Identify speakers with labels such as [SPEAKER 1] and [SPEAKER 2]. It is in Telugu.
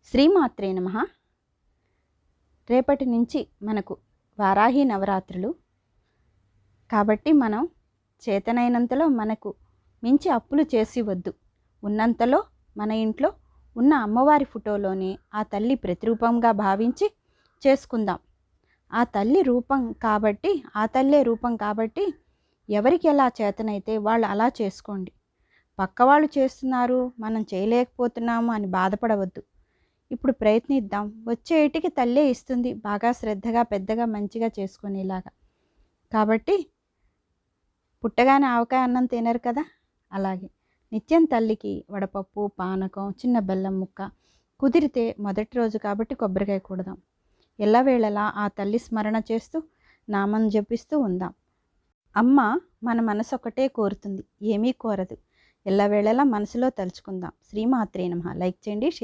[SPEAKER 1] శ్రీమాత్రే నమః. రేపటి నుంచి మనకు వారాహి నవరాత్రులు కాబట్టి మనం చేతనైనంతలో మనకు మించి అప్పులు చేసి వద్దు. ఉన్నంతలో మన ఇంట్లో ఉన్న అమ్మవారి ఫోటోలోనే ఆ తల్లి ప్రతిరూపంగా భావించి చేసుకుందాం. ఆ తల్లి రూపం కాబట్టి, ఆ తల్లే రూపం కాబట్టి ఎవరికి ఎలా చేతనైతే వాళ్ళు అలా చేసుకోండి. పక్కవాళ్ళు చేస్తున్నారు, మనం చేయలేకపోతున్నాము అని బాధపడవద్దు. ఇప్పుడు ప్రయత్నిద్దాం. వచ్చే ఏటికి తల్లే ఇస్తుంది, బాగా శ్రద్ధగా పెద్దగా మంచిగా చేసుకునేలాగా. కాబట్టి పుట్టగానే ఆవకాయ అన్నం తినరు కదా, అలాగే నిత్యం తల్లికి వడపప్పు, పానకం, చిన్న బెల్లం ముక్క, కుదిరితే మొదటి రోజు కాబట్టి కొబ్బరికాయ కొడదాం. ఎల్లవేళలా ఆ తల్లి స్మరణ చేస్తూ నామం జపిస్తూ ఉందాం. అమ్మ మన మనసు ఒకటే కోరుతుంది, ఏమీ కోరదు. ఎల్లవేళలా మనసులో తలుచుకుందాం. శ్రీమాత్రే నమః. లైక్ చేయండి.